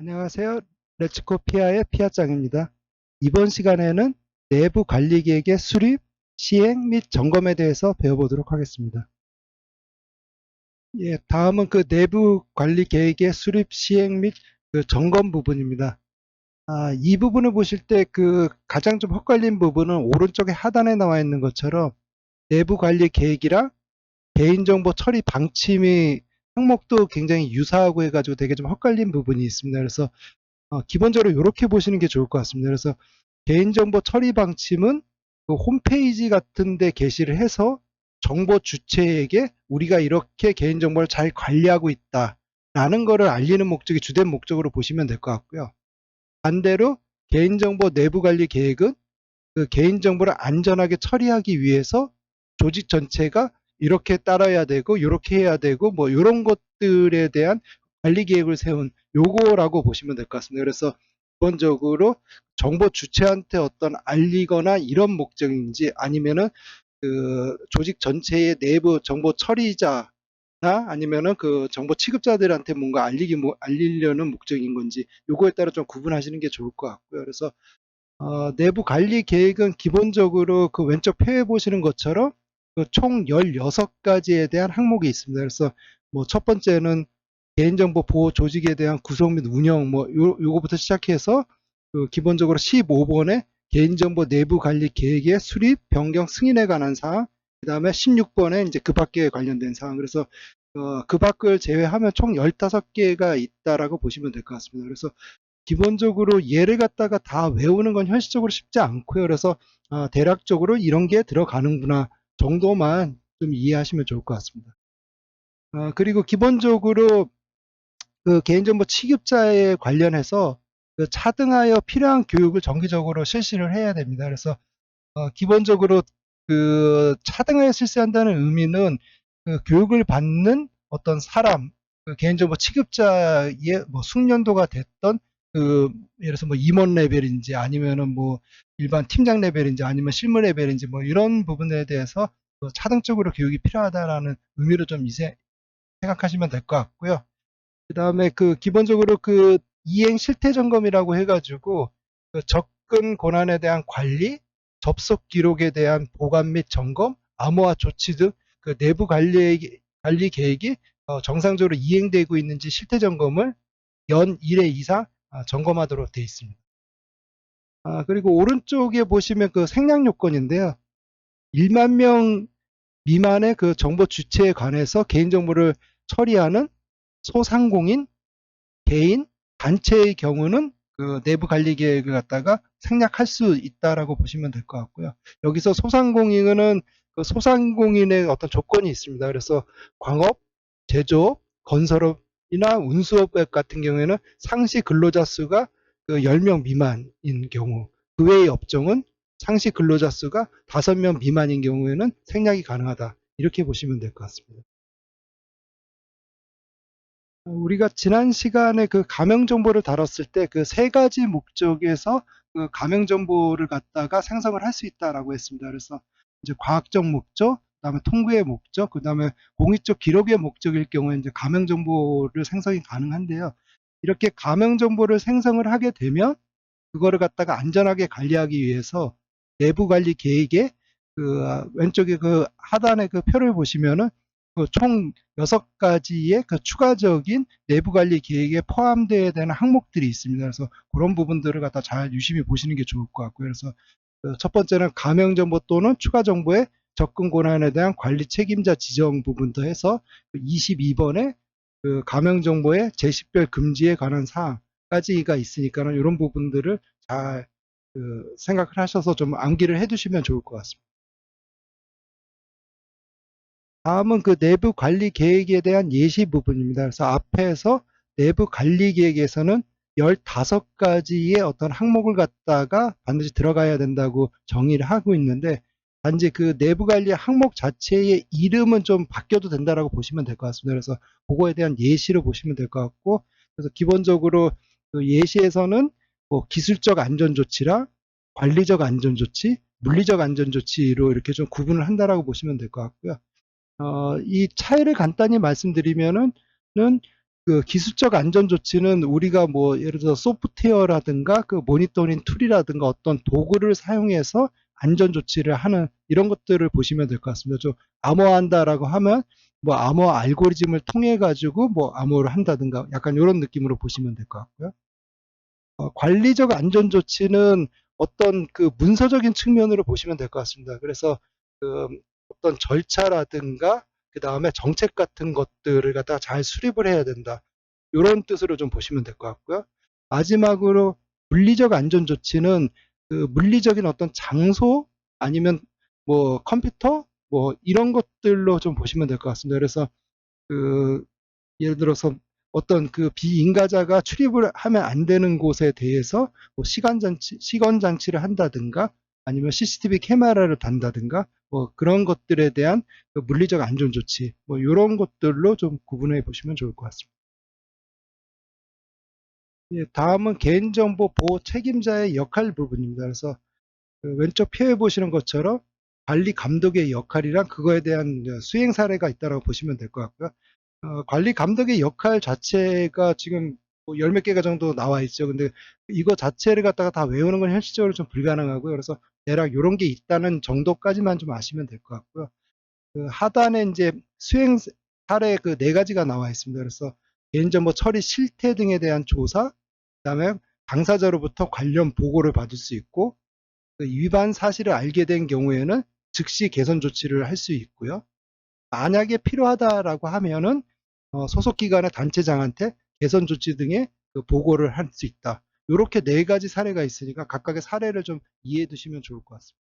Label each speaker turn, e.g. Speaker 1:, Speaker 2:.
Speaker 1: 안녕하세요. 레츠코피아의 피아짱입니다. 이번 시간에는 내부 관리 계획의 수립, 시행 및 점검에 대해서 배워보도록 하겠습니다. 예, 다음은 그 내부 관리 계획의 수립, 시행 및 그 점검 부분입니다. 이 부분을 보실 때 그 가장 좀 헛갈린 부분은 오른쪽에 하단에 나와 있는 것처럼 내부 관리 계획이랑 개인정보 처리 방침이 항목도 굉장히 유사하고 해가지고 되게 좀 헛갈린 부분이 있습니다. 그래서 기본적으로 이렇게 보시는 게 좋을 것 같습니다. 그래서 개인정보 처리 방침은 그 홈페이지 같은 데 게시를 해서 정보 주체에게 우리가 이렇게 개인정보를 잘 관리하고 있다라는 거를 알리는 목적이 주된 목적으로 보시면 될 것 같고요. 반대로 개인정보 내부 관리 계획은 그 개인정보를 안전하게 처리하기 위해서 조직 전체가 이렇게 따라야 되고 이렇게 해야 되고 뭐 이런 것들에 대한 관리 계획을 세운 요거라고 보시면 될 것 같습니다. 그래서 기본적으로 정보 주체한테 어떤 알리거나 이런 목적인지 아니면은 그 조직 전체의 내부 정보 처리자나 아니면은 그 정보 취급자들한테 뭔가 알리려는 목적인 건지 요거에 따라 좀 구분하시는 게 좋을 것 같고요. 그래서 내부 관리 계획은 기본적으로 그 왼쪽 표에 보시는 것처럼 그총 16가지에 대한 항목이 있습니다. 그래서 뭐 첫 번째는 개인정보 보호 조직에 대한 구성 및 운영 뭐 요거부터 시작해서 그 기본적으로 15번에 개인정보 내부 관리 계획의 수립, 변경, 승인에 관한 사항, 그 다음에 16번에 이제 그 밖에 관련된 사항. 그래서 그 밖을 제외하면 총 15개가 있다라고 보시면 될 것 같습니다. 그래서 기본적으로 얘를 갖다가 다 외우는 건 현실적으로 쉽지 않고요. 그래서 대략적으로 이런 게 들어가는구나 정도만 좀 이해하시면 좋을 것 같습니다. 그리고 기본적으로 그 개인정보 취급자에 관련해서 그 차등하여 필요한 교육을 정기적으로 실시를 해야 됩니다. 그래서 기본적으로 그 차등하여 실시한다는 의미는 그 교육을 받는 어떤 사람, 그 개인정보 취급자의 뭐 숙련도가 됐던 그 예를 들어서 뭐 임원 레벨인지 아니면은 뭐 일반 팀장 레벨인지 아니면 실무 레벨인지 뭐 이런 부분에 대해서 그 차등적으로 교육이 필요하다라는 의미로 좀 생각하시면 될 것 같고요. 그 다음에 그 기본적으로 그 이행 실태 점검이라고 해가지고 그 접근 권한에 대한 관리, 접속 기록에 대한 보관 및 점검, 암호화 조치 등 그 내부 관리 계획이 정상적으로 이행되고 있는지 실태 점검을 연 1회 이상 점검하도록 되어 있습니다. 그리고 오른쪽에 보시면 그 생략 요건인데요. 1만 명 미만의 그 정보 주체에 관해서 개인정보를 처리하는 소상공인, 개인, 단체의 경우는 그 내부 관리 계획을 갖다가 생략할 수 있다라고 보시면 될 것 같고요. 여기서 소상공인은 그 소상공인의 어떤 조건이 있습니다. 그래서 광업, 제조업, 건설업이나 운수업 같은 경우에는 상시 근로자 수가 그 10명 미만인 경우, 그 외의 업종은 상시 근로자 수가 5명 미만인 경우에는 생략이 가능하다. 이렇게 보시면 될 것 같습니다. 우리가 지난 시간에 그 가명 정보를 다뤘을 때 그 세 가지 목적에서 그 가명 정보를 갖다가 생성을 할 수 있다라고 했습니다. 그래서 이제 과학적 목적, 그다음에 통계의 목적, 그다음에 공익적 기록의 목적일 경우에 이제 가명 정보를 생성이 가능한데요. 이렇게 가명 정보를 생성을 하게 되면 그거를 갖다가 안전하게 관리하기 위해서 내부 관리 계획에 그 왼쪽에 그 하단에 그 표를 보시면은 그 총 6가지의 그 추가적인 내부 관리 계획에 포함되어야 되는 항목들이 있습니다. 그래서 그런 부분들을 갖다 잘 유심히 보시는 게 좋을 것 같고요. 그래서 그첫 번째는 가명 정보 또는 추가 정보의 접근 권한에 대한 관리 책임자 지정 부분도 해서 22번에 그 가명 정보의 제시별 금지에 관한 사항까지가 있으니까는 이런 부분들을 잘 생각을 하셔서 좀 암기를 해두시면 좋을 것 같습니다. 다음은 그 내부 관리 계획에 대한 예시 부분입니다. 그래서 앞에서 내부 관리 계획에서는 15가지의 어떤 항목을 갖다가 반드시 들어가야 된다고 정의를 하고 있는데 단지 그 내부 관리 항목 자체의 이름은 좀 바뀌어도 된다라고 보시면 될 것 같습니다. 그래서 그거에 대한 예시로 보시면 될 것 같고 그래서 기본적으로 그 예시에서는 뭐 기술적 안전조치랑 관리적 안전조치, 물리적 안전조치로 이렇게 좀 구분을 한다라고 보시면 될 것 같고요. 이 차이를 간단히 말씀드리면은 그 기술적 안전 조치는 우리가 뭐 예를 들어 소프트웨어라든가 그 모니터링 툴이라든가 어떤 도구를 사용해서 안전 조치를 하는 이런 것들을 보시면 될 것 같습니다. 좀 암호화한다라고 하면 뭐 암호 알고리즘을 통해 가지고 뭐 암호를 한다든가 약간 이런 느낌으로 보시면 될 것 같고요. 관리적 안전 조치는 어떤 그 문서적인 측면으로 보시면 될 것 같습니다. 그래서 그 어떤 절차라든가 그 다음에 정책 같은 것들을 갖다가 잘 수립을 해야 된다. 이런 뜻으로 좀 보시면 될 것 같고요. 마지막으로 물리적 안전 조치는 그 물리적인 어떤 장소 아니면 뭐 컴퓨터 뭐 이런 것들로 좀 보시면 될 것 같습니다. 그래서 그 예를 들어서 어떤 그 비인가자가 출입을 하면 안 되는 곳에 대해서 뭐 시건 장치를 한다든가 아니면 CCTV 카메라를 단다든가 뭐 그런 것들에 대한 그 물리적 안전 조치 뭐 이런 것들로 좀 구분해 보시면 좋을 것 같습니다. 예, 다음은 개인정보 보호 책임자의 역할 부분입니다. 그래서 그 왼쪽 표에 보시는 것처럼 관리 감독의 역할이랑 그거에 대한 수행 사례가 있다고 보시면 될 것 같고요. 관리 감독의 역할 자체가 지금 뭐 열 몇 개가 정도 나와 있죠. 근데 이거 자체를 갖다가 다 외우는 건 현실적으로 좀 불가능하고요. 그래서 대략 이런 게 있다는 정도까지만 좀 아시면 될 것 같고요. 그 하단에 이제 수행 사례 그 네 가지가 나와 있습니다. 그래서 개인정보 처리 실태 등에 대한 조사, 그다음에 당사자로부터 관련 보고를 받을 수 있고, 그 위반 사실을 알게 된 경우에는 즉시 개선 조치를 할 수 있고요. 만약에 필요하다라고 하면은 소속 기관의 단체장한테 개선 조치 등의 그 보고를 할 수 있다. 이렇게 네 가지 사례가 있으니까 각각의 사례를 좀 이해해 두시면 좋을 것 같습니다.